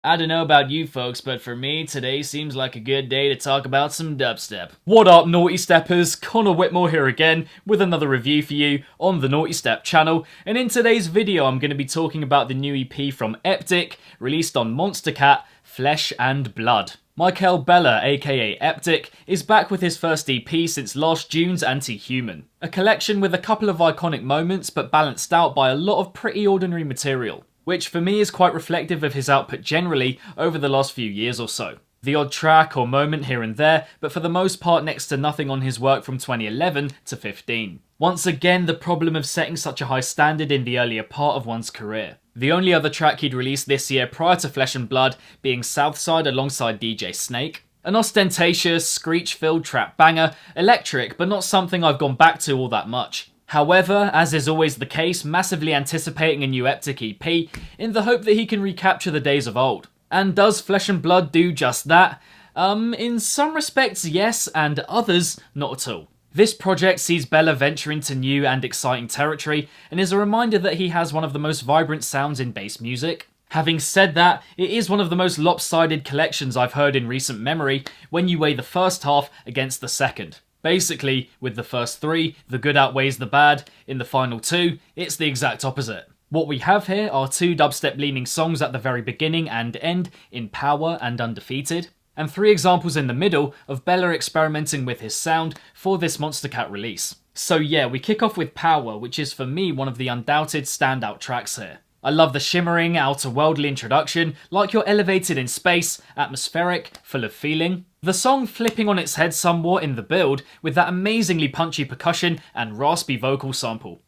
I don't know about you folks, but for me, today seems like a good day to talk about some dubstep. What up, Naughty Steppers? Connor Whitmore here again with another review for you on the Nawtystep channel, and in today's video I'm going to be talking about the new EP from Eptic, released on monstercat, Flesh and Blood. Michaël Bella, aka Eptic, is back with his first EP since last June's Anti-Human. A collection with a couple of iconic moments but balanced out by a lot of pretty ordinary material, which for me is quite reflective of his output generally over the last few years or so. The odd track or moment here and there, but for the most part next to nothing on his work from 2011 to 15. Once again, the problem of setting such a high standard in the earlier part of one's career. The only other track he'd released this year prior to Flesh and Blood being Southside alongside DJ Snake. An ostentatious, screech-filled trap banger, electric, but not something I've gone back to all that much. However, as is always the case, massively anticipating a new Eptic EP in the hope that he can recapture the days of old. And does Flesh and Blood do just that? In some respects yes, and others not at all. This project sees Bella venture into new and exciting territory and is a reminder that he has one of the most vibrant sounds in bass music. Having said that, it is one of the most lopsided collections I've heard in recent memory when you weigh the first half against the second. Basically, with the first three, the good outweighs the bad. In the final two, it's the exact opposite. What we have here are two dubstep-leaning songs at the very beginning and end in Power and Undefeated, and three examples in the middle of Bella experimenting with his sound for this monstercat release. So yeah, we kick off with Power, which is for me one of the undoubted standout tracks here. I love the shimmering, outer-worldly introduction, like you're elevated in space, atmospheric, full of feeling. The song flipping on its head somewhat in the build, with that amazingly punchy percussion and raspy vocal sample.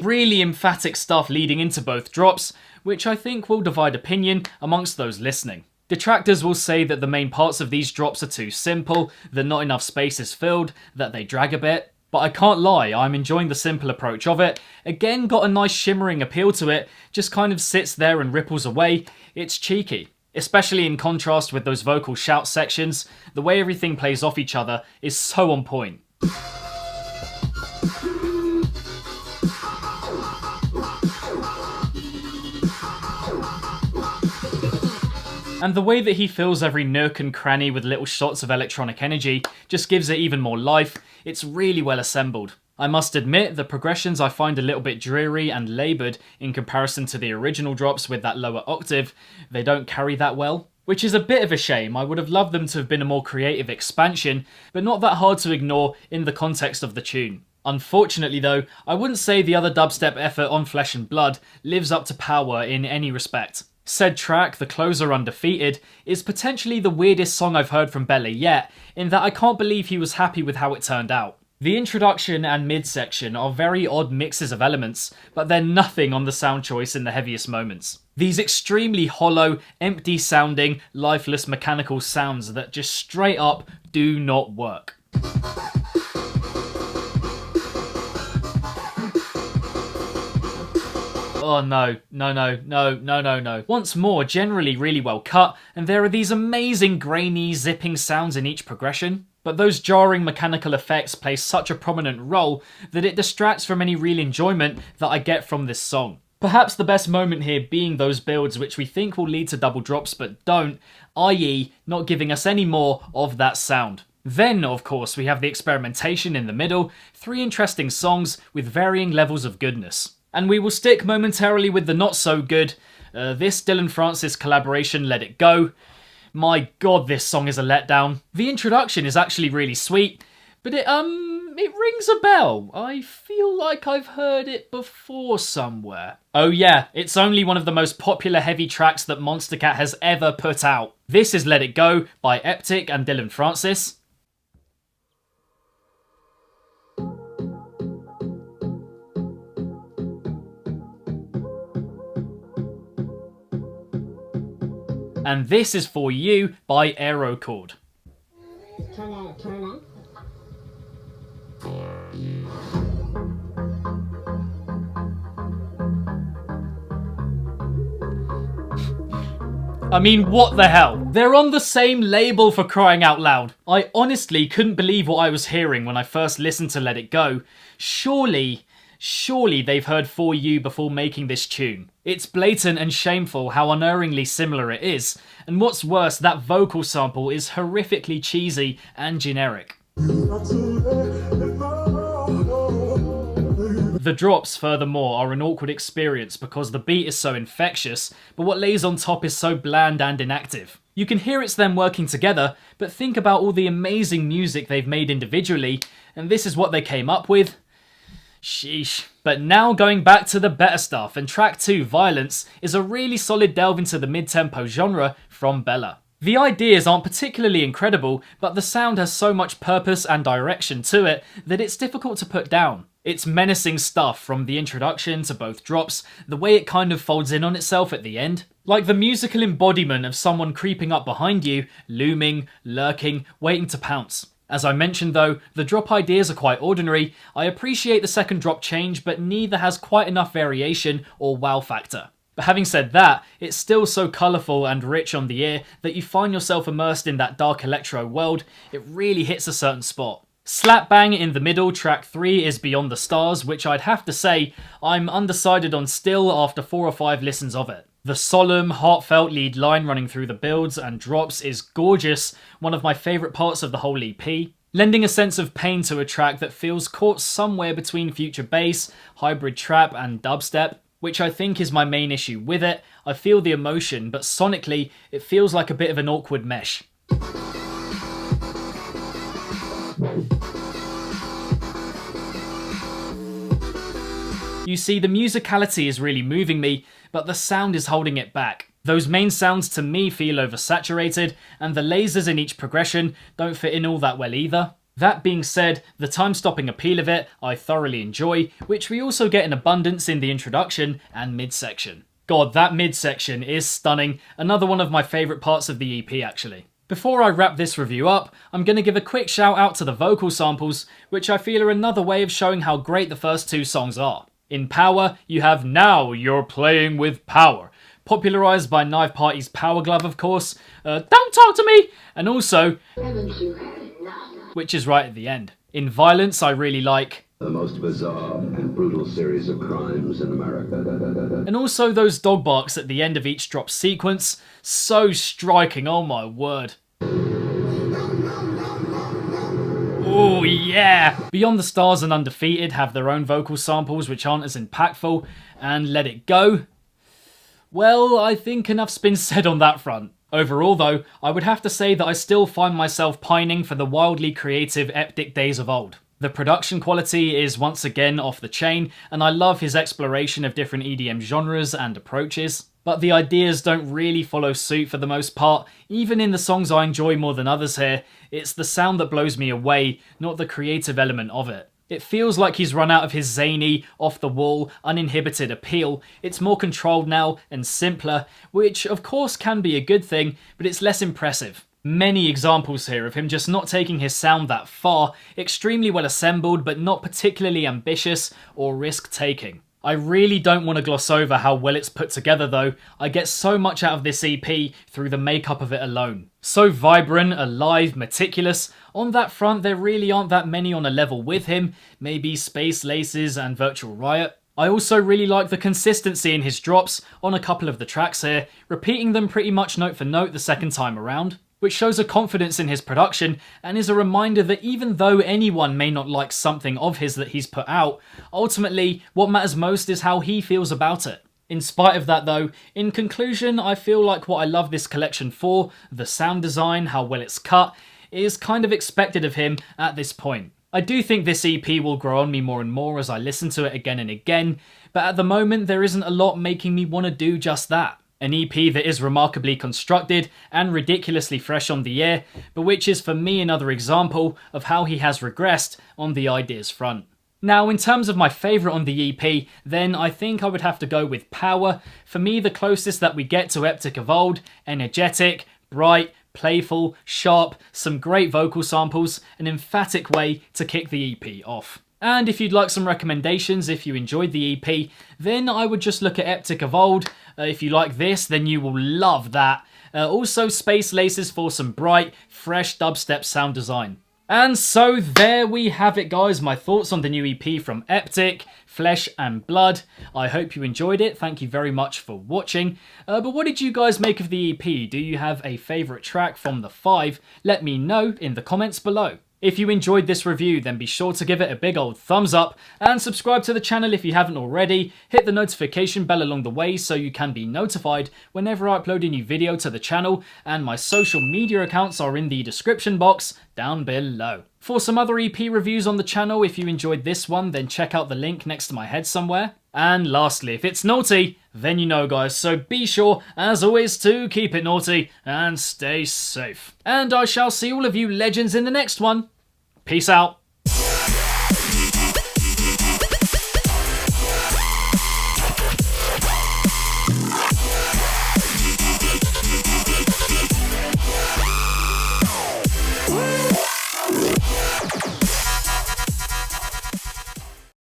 Really emphatic stuff leading into both drops, which I think will divide opinion amongst those listening. Detractors will say that the main parts of these drops are too simple, that not enough space is filled, that they drag a bit. But I can't lie, I'm enjoying the simple approach of it. Again, got a nice shimmering appeal to it, just kind of sits there and ripples away. It's cheeky. Especially in contrast with those vocal shout sections, the way everything plays off each other is so on point. And the way that he fills every nook and cranny with little shots of electronic energy just gives it even more life. It's really well assembled. I must admit, the progressions I find a little bit dreary and laboured in comparison to the original drops with that lower octave. They don't carry that well, which is a bit of a shame. I would have loved them to have been a more creative expansion, but not that hard to ignore in the context of the tune. Unfortunately though, I wouldn't say the other dubstep effort on Flesh and Blood lives up to Power in any respect. Said track, the closer Undefeated, is potentially the weirdest song I've heard from Bella yet, in that I can't believe he was happy with how it turned out. The introduction and mid-section are very odd mixes of elements, but they're nothing on the sound choice in the heaviest moments. These extremely hollow, empty sounding, lifeless mechanical sounds that just straight up do not work. Oh no. Once more, generally really well cut, and there are these amazing grainy, zipping sounds in each progression. But those jarring mechanical effects play such a prominent role that it distracts from any real enjoyment that I get from this song. Perhaps the best moment here being those builds which we think will lead to double drops but don't, i.e. not giving us any more of that sound. Then, of course, we have the experimentation in the middle, three interesting songs with varying levels of goodness. And we will stick momentarily with the not so good. This Dillon Francis collaboration, Let It Go. My god, this song is a letdown. The introduction is actually really sweet, but it rings a bell. I feel like I've heard it before somewhere. Oh yeah, it's only one of the most popular heavy tracks that monstercat has ever put out. This is Let It Go by Eptic and Dillon Francis. And this is For You by Aerochord. I mean, what the hell? They're on the same label, for crying out loud. I honestly couldn't believe what I was hearing when I first listened to Let It Go. Surely Surely they've heard For You before making this tune. It's blatant and shameful how unerringly similar it is, and what's worse, that vocal sample is horrifically cheesy and generic. The drops, furthermore, are an awkward experience because the beat is so infectious, but what lays on top is so bland and inactive. You can hear it's them working together, but think about all the amazing music they've made individually, and this is what they came up with? Sheesh. But now going back to the better stuff, and track 2, Violence, is a really solid delve into the mid-tempo genre from Bella. The ideas aren't particularly incredible, but the sound has so much purpose and direction to it that it's difficult to put down. It's menacing stuff from the introduction to both drops, the way it kind of folds in on itself at the end. Like the musical embodiment of someone creeping up behind you, looming, lurking, waiting to pounce. As I mentioned though, the drop ideas are quite ordinary. I appreciate the second drop change, but neither has quite enough variation or wow factor. But having said that, it's still so colourful and rich on the ear that you find yourself immersed in that dark electro world. It really hits a certain spot. Slap bang in the middle, track 3 is Beyond the Stars, which I'd have to say I'm undecided on still after 4 or 5 listens of it. The solemn, heartfelt lead line running through the builds and drops is gorgeous, one of my favourite parts of the whole EP, lending a sense of pain to a track that feels caught somewhere between future bass, hybrid trap and dubstep, which I think is my main issue with it. I feel the emotion, but sonically it feels like a bit of an awkward mesh. You see, the musicality is really moving me, but the sound is holding it back. Those main sounds to me feel oversaturated, and the lasers in each progression don't fit in all that well either. That being said, the time-stopping appeal of it I thoroughly enjoy, which we also get in abundance in the introduction and midsection. God, that midsection is stunning, another one of my favourite parts of the EP actually. Before I wrap this review up, I'm going to give a quick shout out to the vocal samples, which I feel are another way of showing how great the first 2 songs are. In Power, you have Now You're Playing With Power, popularised by Knife Party's Power Glove of course, Don't Talk To Me, and also, which is right at the end. In Violence, I really like the most bizarre and brutal series of crimes in America. And also those dog barks at the end of each drop sequence, so striking, oh my word. Oh yeah! Beyond the Stars and Undefeated have their own vocal samples which aren't as impactful, and Let It Go, well, I think enough's been said on that front. Overall though, I would have to say that I still find myself pining for the wildly creative Eptic days of old. The production quality is once again off the chain, and I love his exploration of different EDM genres and approaches. But the ideas don't really follow suit for the most part, even in the songs I enjoy more than others here. It's the sound that blows me away, not the creative element of it. It feels like he's run out of his zany, off-the-wall, uninhibited appeal. It's more controlled now and simpler, which of course can be a good thing, but it's less impressive. Many examples here of him just not taking his sound that far, extremely well assembled but not particularly ambitious or risk-taking. I really don't want to gloss over how well it's put together though. I get so much out of this EP through the makeup of it alone. So vibrant, alive, meticulous. On that front, there really aren't that many on a level with him, maybe Space Laces and Virtual Riot. I also really like the consistency in his drops on a couple of the tracks here, repeating them pretty much note for note the second time around, which shows a confidence in his production and is a reminder that even though anyone may not like something of his that he's put out, ultimately what matters most is how he feels about it. In spite of that though, in conclusion, I feel like what I love this collection for, the sound design, how well it's cut, is kind of expected of him at this point. I do think this EP will grow on me more and more as I listen to it again and again, but at the moment there isn't a lot making me want to do just that. An EP that is remarkably constructed and ridiculously fresh on the ear, but which is for me another example of how he has regressed on the ideas front. Now, in terms of my favourite on the EP, then I think I would have to go with Power. For me, the closest that we get to Eptic of old, energetic, bright, playful, sharp, some great vocal samples, an emphatic way to kick the EP off. And if you'd like some recommendations if you enjoyed the EP, then I would just look at Eptic of old. If you like this, then you will love that. Also Space Laces for some bright, fresh dubstep sound design. And so there we have it, guys, my thoughts on the new EP from Eptic, Flesh and Blood. I hope you enjoyed it. Thank you very much for watching. But what did you guys make of the EP? Do you have a favourite track from the 5? Let me know in the comments below. If you enjoyed this review, then be sure to give it a big old thumbs up and subscribe to the channel if you haven't already. Hit the notification bell along the way so you can be notified whenever I upload a new video to the channel, and my social media accounts are in the description box down below. For some other EP reviews on the channel, if you enjoyed this one, then check out the link next to my head somewhere. And lastly, if it's naughty, then you know, guys, so be sure, as always, to keep it naughty and stay safe. And I shall see all of you legends in the next one. Peace out.